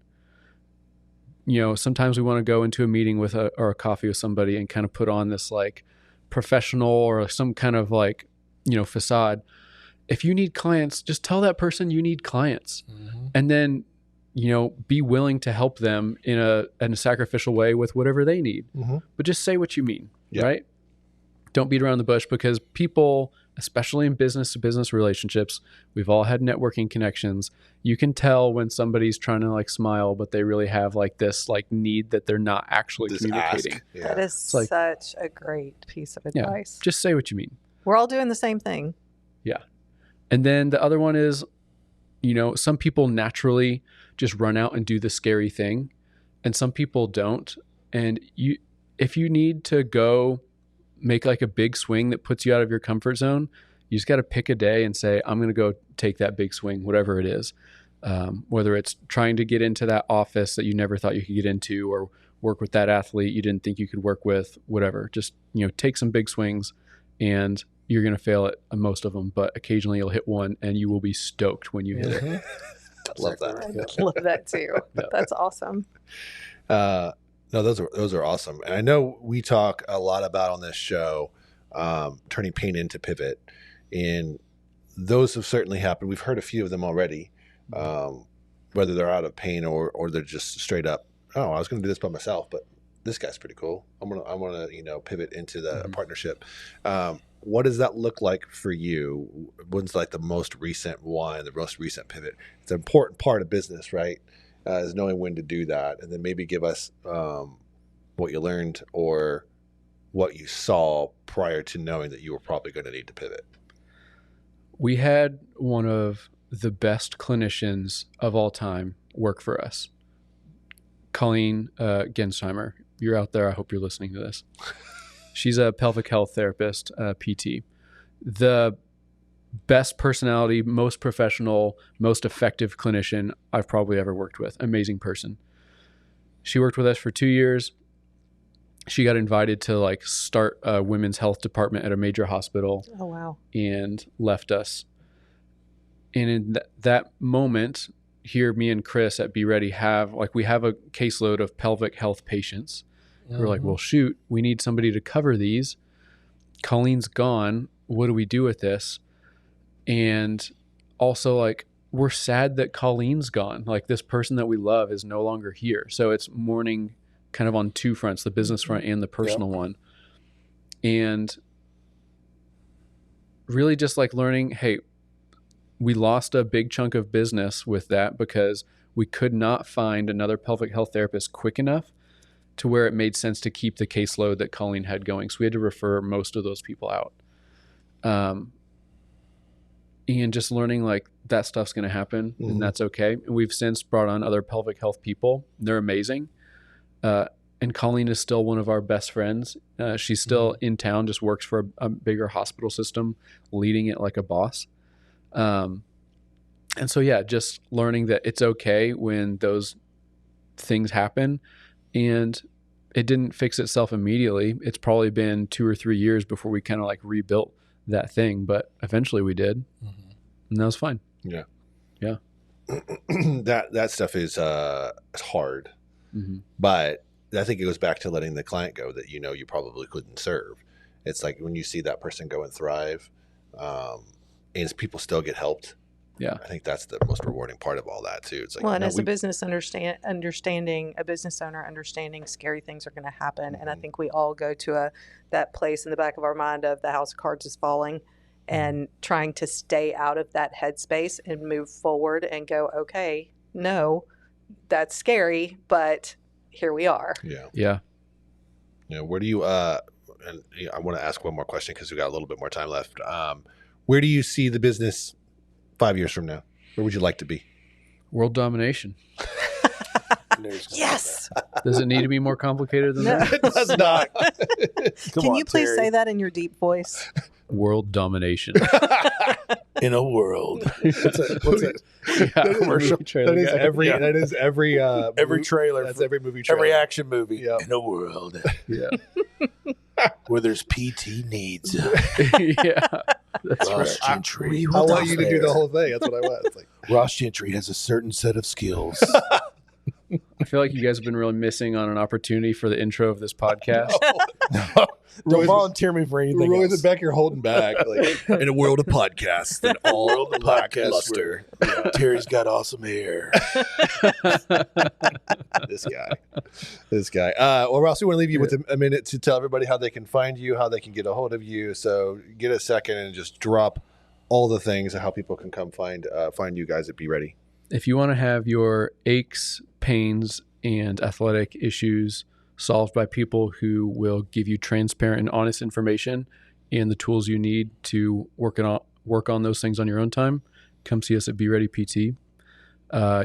Sometimes we want to go into a meeting with or a coffee with somebody and kind of put on this like professional or some kind of like, facade. If you need clients, just tell that person you need clients, and then, be willing to help them in a sacrificial way with whatever they need. But just say what you mean, right? Don't beat around the bush, because people, especially in business to business relationships, we've all had networking connections. You can tell when somebody's trying to like smile, but they really have like this like need that they're not actually communicating. That is such a great piece of advice. Just say what you mean. We're all doing the same thing. Yeah. And then the other one is, some people naturally just run out and do the scary thing, and some people don't. And if you need to go make like a big swing that puts you out of your comfort zone, you just got to pick a day and say, I'm going to go take that big swing, whatever it is. Whether it's trying to get into that office that you never thought you could get into, or work with that athlete you didn't think you could work with, whatever. Just, take some big swings, and you're going to fail at most of them, but occasionally you'll hit one and you will be stoked when you hit it. Love that. I love that too. Yeah. That's awesome. No, those are awesome. And I know we talk a lot about on this show, turning pain into pivot, and those have certainly happened. We've heard a few of them already, whether they're out of pain or they're just straight up, oh, I was going to do this by myself, but this guy's pretty cool. I'm gonna pivot into the partnership. What does that look like for you? When's like the most recent one, the most recent pivot? It's an important part of business, right? Is knowing when to do that, and then maybe give us what you learned or what you saw prior to knowing that you were probably going to need to pivot. We had one of the best clinicians of all time work for us, Colleen Gensheimer. You're out there. I hope you're listening to this. She's a pelvic health therapist, PT. The best personality, most professional, most effective clinician I've probably ever worked with. Amazing person. She worked with us for 2 years. She got invited to start a women's health department at a major hospital. Oh, wow. And left us. And in that moment, here, me and Chris at BeReady we have a caseload of pelvic health patients. We're like, well, shoot, we need somebody to cover these. Colleen's gone. What do we do with this? And also, we're sad that Colleen's gone. This person that we love is no longer here. So it's mourning kind of on two fronts, the business front and the personal one. And really just learning, hey, we lost a big chunk of business with that because we could not find another pelvic health therapist quick enough to where it made sense to keep the caseload that Colleen had going. So we had to refer most of those people out. And just learning that stuff's going to happen and that's okay. And we've since brought on other pelvic health people. They're amazing. And Colleen is still one of our best friends. She's still in town, just works for a bigger hospital system, leading it like a boss. And so, just learning that it's okay when those things happen. And it didn't fix itself immediately. It's probably been 2 or 3 years before we kind of rebuilt that thing, but eventually we did. And that was fine. Yeah. Yeah. That stuff is hard, but I think it goes back to letting the client go that you probably couldn't serve. It's like when you see that person go and thrive, and people still get helped. Yeah, I think that's the most rewarding part of all that too. It's and as a business understanding a business owner, understanding scary things are going to happen, and I think we all go to that place in the back of our mind of the house of cards is falling, and trying to stay out of that headspace and move forward and go, okay, no, that's scary, but here we are. Yeah. Where do you? And I want to ask one more question because we got a little bit more time left. Where do you see the business 5 years from now? Where would you like to be? World domination. Yes. Does it need to be more complicated than that? It does not. Can you please say that in your deep voice? World domination. In a world. What's it? Yeah, commercial trailer. That is every every trailer. That's every movie trailer. Every action movie. Yep. In a world. Yeah. Where there's PT needs. Yeah. That's Ross right. Gentry. I want you to do the whole thing. That's what I want. It's Ross Gentry has a certain set of skills. I feel like you guys have been really missing on an opportunity for the intro of this podcast. Don't volunteer me for anything Roy's in else. the back, you're holding back. In a world of podcasts, and all World of podcasts lackluster. where Terry's got awesome hair. This guy. Well, Ross, we want to leave you with a minute to tell everybody how they can find you, how they can get a hold of you. So get a second and just drop all the things of how people can come find you guys at BeReady. If you want to have your aches, pains, and athletic issues solved by people who will give you transparent and honest information and the tools you need to work work on those things on your own time, come see us at BeReady PT.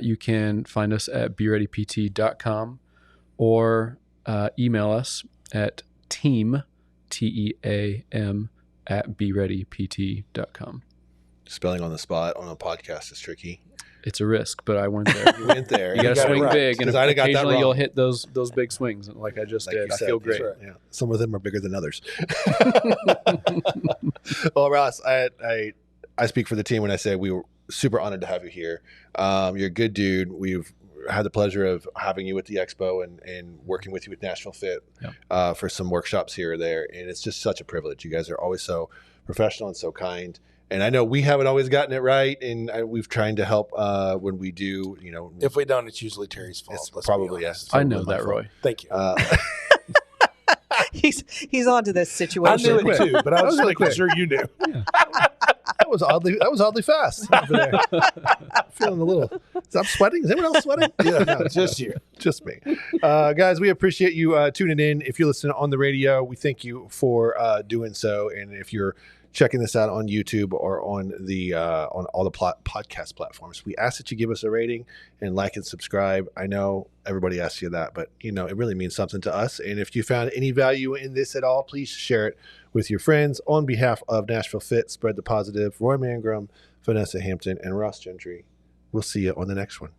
You can find us at BeReadyPT.com or email us at team, TEAM, at BeReadyPT.com. Spelling on the spot on a podcast is tricky. It's a risk, but I went there. You went there. You got to swing right. big, and 'Cause I'd have got that occasionally wrong. you'll hit those big swings like I just Like did. you I said, feel that's great. right. Yeah. Some of them are bigger than others. Well, Ross, I speak for the team when I say we were super honored to have you here. You're a good dude. We've had the pleasure of having you at the expo and working with you with Nashville Fit for some workshops here or there. And it's just such a privilege. You guys are always so professional and so kind. And I know we haven't always gotten it right, and we've tried to help when we do. You know, If we don't, it's usually Terry's fault. It's let's probably be honest. yes. I know Totally my that, fault. Roy. Thank you. He's onto this I situation. knew it too, but I was really making quick. sure you knew. That was oddly fast over there. Feeling a little. I'm sweating. Is anyone else sweating? Yeah, No, just you. Just me. Guys, we appreciate you tuning in. If you're listening on the radio, we thank you for doing so. And if you're checking this out on YouTube or on the on all the podcast platforms, we ask that you give us a rating and like and subscribe. I know everybody asks you that, but you know it really means something to us. And if you found any value in this at all, please share it with your friends. On behalf of Nashville Fit, spread the positive. Roy Mangrum, Vanessa Hampton, and Ross Gentry. We'll see you on the next one.